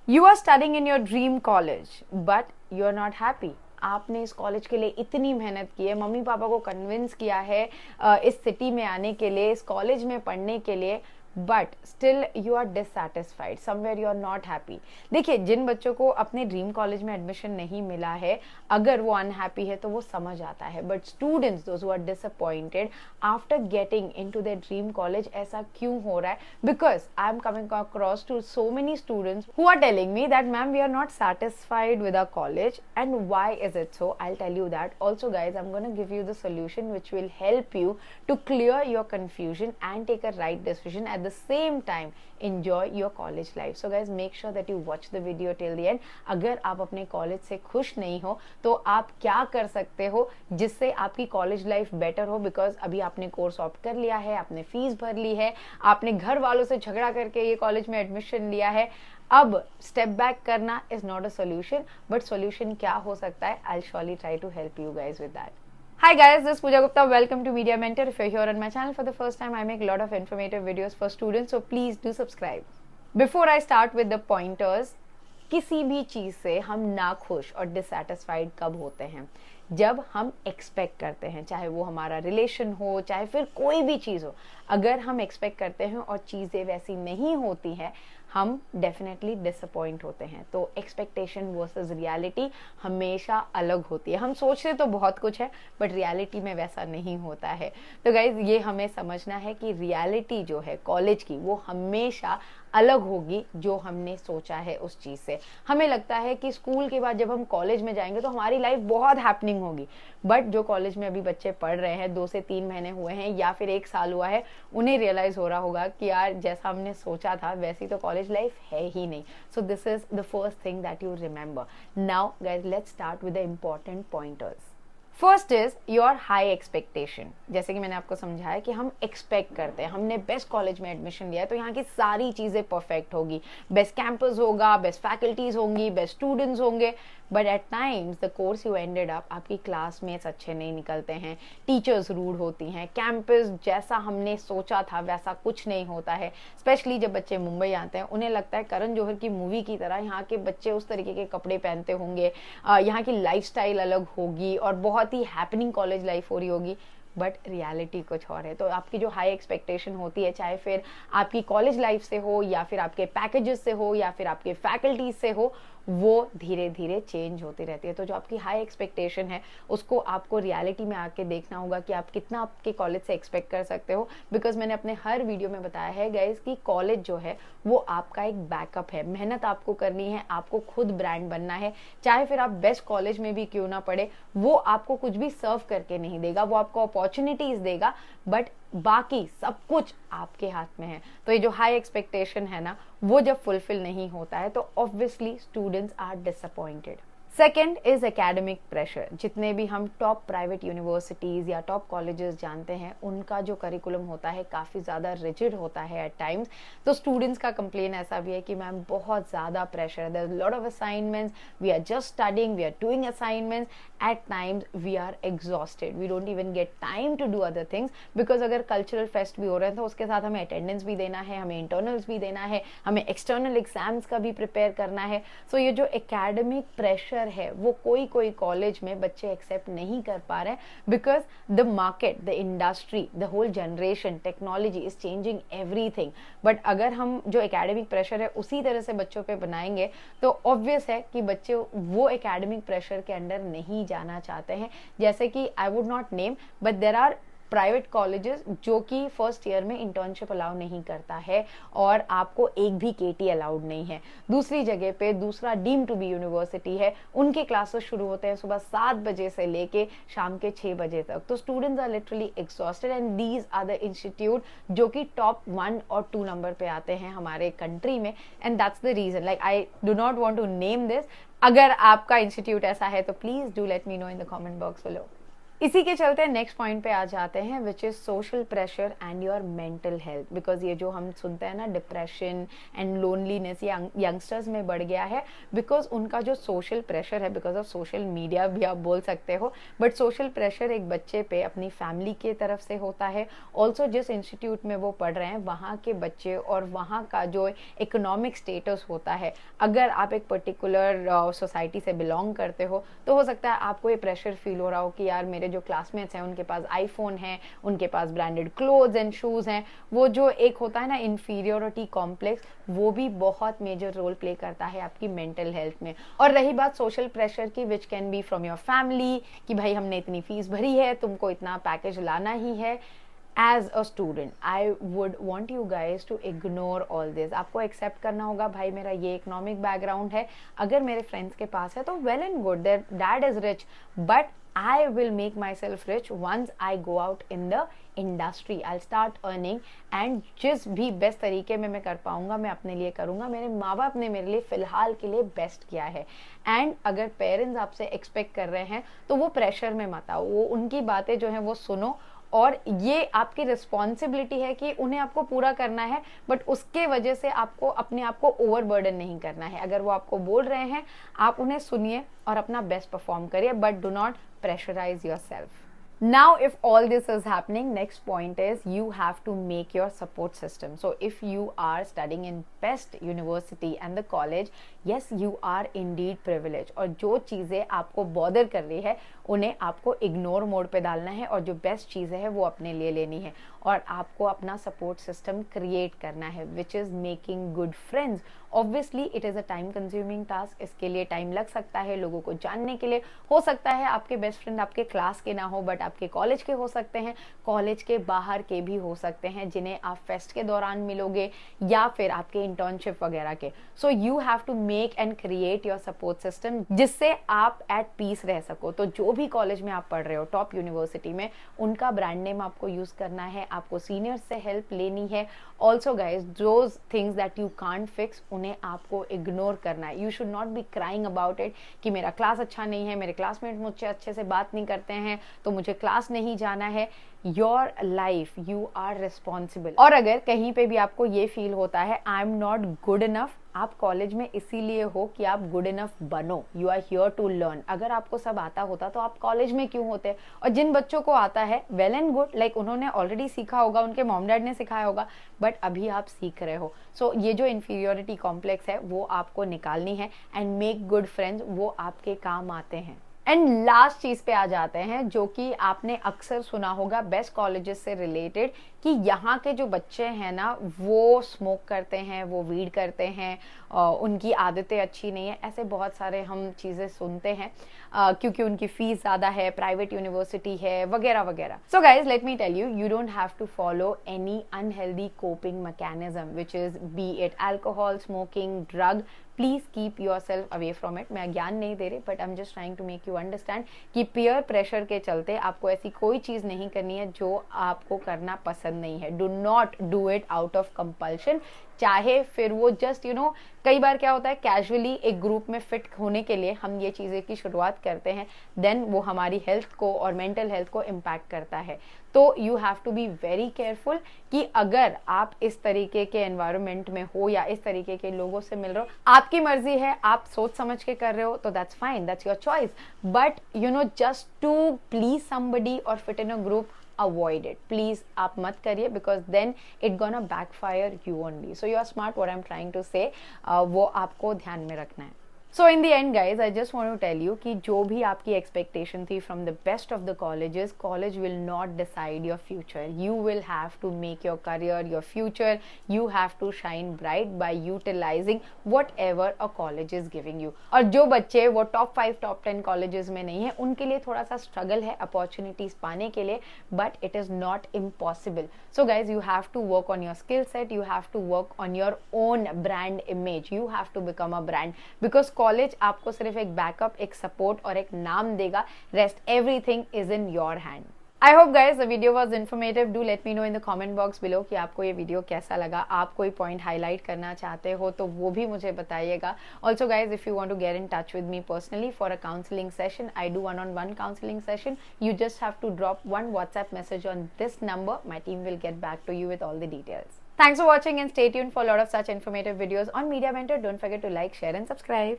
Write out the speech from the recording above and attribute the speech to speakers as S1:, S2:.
S1: You are studying in your dream college but you are not happy. आपने इस college के लिए इतनी मेहनत की है, मम्मी पापा को कन्विंस किया है इस सिटी में आने के लिए, इस कॉलेज में पढ़ने के लिए, but still you are dissatisfied, somewhere you are not happy. देखिए, जिन बच्चों को अपने ड्रीम कॉलेज में एडमिशन नहीं मिला है, अगर वो अनहैप्पी है तो वो समझ आता है, but students those who are disappointed after getting into their dream college, ऐसा क्यों हो रहा है? Because I am coming across to so many students who are telling me that ma'am we are not satisfied with our college, and why is it so? I'll tell you that. Also guys, I'm going to give you the solution which will help you to clear your confusion and take a right decision, at the same time enjoy your college life. So guys, make sure that you watch the video till the end. अगर आप अपने college से खुश नहीं हो तो आप क्या कर सकते हो जिससे आपकी कॉलेज लाइफ बेटर हो? बिकॉज अभी आपने कोर्स ऑप्ट कर लिया है, आपने फीस भर ली है, आपने घर वालों से झगड़ा करके ये कॉलेज में एडमिशन लिया है। अब स्टेप बैक करना is not a solution, but solution क्या हो सकता है? I surely try to help you guys with that. Hi guys, this is Pooja Gupta. Welcome to Media Mentor. If you're here on my channel for the first time, I make a lot of informative videos for students, so please do subscribe. Before I start with the pointers, किसी भी चीज से हम नाखुश और dissatisfied कब होते हैं? जब हम एक्सपेक्ट करते हैं, चाहे वो हमारा रिलेशन हो, चाहे फिर कोई भी चीज हो, अगर हम एक्सपेक्ट करते हैं और चीजें वैसी नहीं होती हैं, हम डेफिनेटली डिसअपॉइंट होते हैं. तो एक्सपेक्टेशन वर्सेस रियलिटी हमेशा अलग होती है. हम सोचते तो बहुत कुछ है, बट रियलिटी में वैसा नहीं होता है. तो गाइज, ये हमें समझना है कि रियलिटी जो है कॉलेज की, वो हमेशा अलग होगी जो हमने सोचा है उस चीज से. हमें लगता है कि स्कूल के बाद जब हम कॉलेज में जाएंगे तो हमारी लाइफ बहुत हैपनिंग होगी, बट जो कॉलेज में अभी बच्चे पढ़ रहे हैं, 2 से 3 महीने हुए हैं या फिर 1 साल हुआ है, उन्हें रियलाइज हो रहा होगा कि यार जैसा हमने सोचा था वैसी तो कॉलेज लाइफ है ही नहीं. So this is the first thing that you remember. Now guys, let's start with the important pointers. First is your high expectation. जैसे कि मैंने आपको समझाया कि हम एक्सपेक्ट करते हैं, हमने बेस्ट कॉलेज में एडमिशन लिया है तो यहाँ की सारी चीजें परफेक्ट होगी, बेस्ट कैंपस होगा, बेस्ट फैकल्टीज होंगी, बेस्ट स्टूडेंट्स होंगे, but at times the course you ended up, आपकी क्लासमेट्स अच्छे नहीं निकलते हैं, टीचर्स रूड होती हैं, कैंपस जैसा हमने सोचा था वैसा कुछ नहीं होता है. स्पेशली जब बच्चे मुंबई आते हैं, उन्हें लगता है करण जौहर की मूवी की तरह यहाँ के बच्चे उस तरीके के कपड़े पहनते होंगे, यहाँ की लाइफस्टाइल अलग होगी और बहुत ही हैपनिंग कॉलेज लाइफ हो रही होगी, बट रियलिटी कुछ और है. तो आपकी जो हाई एक्सपेक्टेशन होती है, चाहे फिर आपकी कॉलेज लाइफ से हो या फिर आपके पैकेजेस से हो या फिर आपके फैकल्टीज से हो, वो धीरे धीरे चेंज होती रहती है. तो जो आपकी हाई एक्सपेक्टेशन है उसको आपको रियलिटी में आके देखना होगा कि आप कितना आपके कॉलेज से एक्सपेक्ट कर सकते हो. बिकॉज मैंने अपने हर वीडियो में बताया है गाइज कि कॉलेज जो है वो आपका एक बैकअप है. मेहनत आपको करनी है, आपको खुद ब्रांड बनना है. चाहे फिर आप बेस्ट कॉलेज में भी क्यों ना पढ़े, वो आपको कुछ भी सर्व करके नहीं देगा, वो आपको अपॉर्चुनिटीज देगा, बट बाकी सब कुछ आपके हाथ में है. तो ये जो हाई एक्सपेक्टेशन है ना, वो जब फुलफिल नहीं होता है तो obviously students are disappointed. Second is academic pressure. जितने भी हम टॉप प्राइवेट यूनिवर्सिटीज या टॉप कॉलेजेस जानते हैं, उनका जो करिकुलम होता है काफी ज्यादा रिजिड होता है एट टाइम्स. तो स्टूडेंट्स का कंप्लेन ऐसा भी है कि मैम बहुत ज्यादा प्रेशर है, there is lot of assignments, we are just studying, we are doing assignments, at times we are exhausted, we don't even get time to do other things. Because अगर cultural fest भी हो रहे हैं तो उसके साथ हमें अटेंडेंस भी देना है, हमें इंटरनल्स भी देना है, हमें एक्सटर्नल एग्जाम्स का भी प्रिपेयर करना है. सो ये जो एकेडमिक प्रेशर है वो कोई कोई कॉलेज में बच्चे एक्सेप्ट नहीं कर पा रहे हैं, because the market, the industry, the whole generation, technology is changing everything. But अगर हम जो एकेडमिक प्रेशर है उसी तरह से बच्चों पे बनाएंगे तो ऑब्वियस है कि बच्चे वो एकेडमिक प्रेशर के अंडर नहीं जाना चाहते हैं. जैसे कि I would not name, but there are private colleges जो कि फर्स्ट ईयर में इंटर्नशिप अलाउ नहीं करता है और आपको एक भी केटी अलाउड नहीं है. दूसरी जगह पे दूसरा डीम टू बी यूनिवर्सिटी है, उनके क्लासेस शुरू होते हैं सुबह 7 बजे से लेके शाम के 6 बजे तक. तो students are literally exhausted and these are the institute जो कि टॉप 1 और 2 नंबर पे आते हैं हमारे कंट्री में. And that's the reason, like I do not want to name this. अगर आपका इंस्टीट्यूट ऐसा है तो please do let me know in the comment box below. इसी के चलते नेक्स्ट पॉइंट पे आ जाते हैं, which is social pressure and your mental health. Because ये जो हम सुनते हैं ना, डिप्रेशन एंड लोनलीनेस, ये यंगस्टर्स में बढ़ गया है बिकॉज उनका जो सोशल प्रेशर है, बिकॉज ऑफ सोशल मीडिया भी आप बोल सकते हो, बट सोशल प्रेशर एक बच्चे पे अपनी फैमिली की तरफ से होता है। ऑल्सो जिस इंस्टीट्यूट में वो पढ़ रहे हैं वहाँ के बच्चे और वहाँ का जो इकोनॉमिक स्टेटस होता है, अगर आप एक पर्टिकुलर सोसाइटी से बिलोंग करते हो तो हो सकता है आपको ये प्रेशर फील हो रहा हो कि यार मेरे जो क्लासमेट्स हैं उनके पास आईफोन है, उनके पास ब्रांडेड क्लोथ्स एंड शूज हैं। वो जो एक होता है ना इंफीरियोरिटी कॉम्प्लेक्स, वो भी बहुत मेजर रोल प्ले करता है आपकी मेंटल हेल्थ में। और रही बात सोशल प्रेशर की, which can be from your family, कि भाई हमने इतनी फीस भरी है, तुमको इतना पैकेज लाना ही है। As a student, I would want you guys to ignore all this. आपको एक्सेप्ट करना होगा, भाई मेरा ये इकोनॉमिक बैकग्राउंड है, अगर मेरे फ्रेंड्स के पास है तो well and good, their dad is rich, but I will make myself rich once I go out in the industry. I'll start earning and जिस भी बेस्ट तरीके में मैं कर पाऊंगा मैं अपने लिए करूंगा। मेरे माँ बाप ने मेरे लिए फिलहाल के लिए बेस्ट किया है। एंड अगर पेरेंट्स आपसे एक्सपेक्ट कर रहे हैं तो वो प्रेशर में मत आओ, वो उनकी बातें जो है वो सुनो, और ये आपकी रिस्पॉन्सिबिलिटी है कि उन्हें आपको पूरा करना है, बट उसके वजह से आपको अपने आप को ओवरबर्डन नहीं करना है। अगर वो आपको बोल रहे हैं आप उन्हें सुनिए और अपना बेस्ट परफॉर्म करिए, but do not pressurize yourself. Now if all this is happening, next point is you have to make your support system. So if you are studying in best university and the college, yes you are indeed privileged, और जो चीज़ें आपको bother कर रही है उन्हें आपको ignore mode पे डालना है और जो बेस्ट चीज़ें हैं वो अपने लिए लेनी है, और आपको अपना सपोर्ट सिस्टम क्रिएट करना है, which is making good friends. Obviously it is a time consuming task, इसके लिए टाइम लग सकता है लोगों को जानने के लिए। हो सकता है आपके बेस्ट फ्रेंड आपके क्लास के ना हो, बट आपके कॉलेज के हो सकते हैं, कॉलेज के बाहर के भी हो सकते हैं, जिन्हें आप फेस्ट के दौरान मिलोगे या फिर आपके इंटर्नशिप वगैरह के। So you have to make and create your support system, जिससे आप एट पीस रह सको। तो जो भी कॉलेज में आप पढ़ रहे हो, टॉप यूनिवर्सिटी में, उनका ब्रांड नेम आपको यूज करना है, आपको सीनियर से हेल्प लेनी है। Also guys, those things that you can't fix, उन्हें आपको इग्नोर करना है। You should not be crying about it कि मेरा क्लास अच्छा नहीं है, मेरे क्लासमेट मुझसे अच्छे से बात नहीं करते हैं तो मुझे क्लास नहीं जाना है। Your life, you are responsible. और अगर कहीं पे भी आपको ये फील होता है I am not good enough, आप कॉलेज में इसीलिए हो कि आप गुड इनफ बनो, you are here to learn. अगर आपको सब आता होता तो आप कॉलेज में क्यों होते? और जिन बच्चों को आता है वेल एंड गुड, लाइक उन्होंने ऑलरेडी सीखा होगा, उनके मॉम डैड ने सिखाया होगा, बट अभी आप सीख रहे हो। सो ये जो इन्फीरियोरिटी कॉम्प्लेक्स है वो आपको निकालनी है, एंड मेक गुड फ्रेंड्स, वो आपके काम आते हैं। एंड लास्ट चीज पे आ जाते हैं, जो कि आपने अक्सर सुना होगा बेस्ट कॉलेजेस से रिलेटेड, कि यहाँ के जो बच्चे हैं ना वो स्मोक करते हैं, वो वीड करते हैं, उनकी आदतें अच्छी नहीं है, ऐसे बहुत सारे हम चीज़ें सुनते हैं क्योंकि उनकी फीस ज़्यादा है, प्राइवेट यूनिवर्सिटी है वगैरह वगैरह। So guys let me tell you, you don't have to follow any unhealthy coping mechanism, which is be it alcohol, smoking, drug. Please keep yourself away from it. मैं ज्ञान नहीं दे रही, but I am just trying to make you understand कि peer pressure के चलते आपको ऐसी कोई चीज़ नहीं करनी है जो आपको करना पसंद नहीं है। Do not do it out of compulsion, चाहे फिर वो जस्ट कई बार क्या होता है, कैजुअली एक ग्रुप में फिट होने के लिए हम ये चीज़ें की शुरुआत करते हैं, देन वो हमारी हेल्थ को और मेंटल हेल्थ को इम्पैक्ट करता है। तो you have to be very careful कि अगर आप इस तरीके के एनवायरनमेंट में हो या इस तरीके के लोगों से मिल रहे हो, आपकी मर्जी है, आप सोच समझ के कर रहे हो तो that's fine, that's your choice, but just to please somebody or fit in a group, avoid it, please आप मत करिए, because then it gonna backfire you only. So you are smart, what I'm trying to say, वो आपको ध्यान में रखना है। So in the end guys, I just want to tell you कि जो भी आपकी expectation थी from the best of the colleges, college will not decide your future. You will have to make your career, your future. You have to shine bright by utilizing whatever a college is giving you. और जो बच्चे वो top 5, top 10 colleges में नहीं है, उनके लिए थोड़ा सा struggle है opportunities पाने के लिए, but it is not impossible. So guys, you have to work on your skill set. You have to work on your own brand image. You have to become a brand, because college आपको सिर्फ एक backup, एक support और एक नाम देगा, rest everything is in your hand. I hope guys the video was informative. Do let me know in the comment box below कि आपको ये वीडियो कैसा लगा. आप कोई पॉइंट हाईलाइट करना चाहते हो तो वो भी मुझे बताइएगा. Also guys if you want to get in touch with me personally for a counselling session, I do one-on-one counseling session. You just have to drop one WhatsApp message on this number. My team will get back to you with all the details. Thanks for watching and stay tuned for a lot of such informative videos on Media Mentor. Don't forget to like, share and subscribe.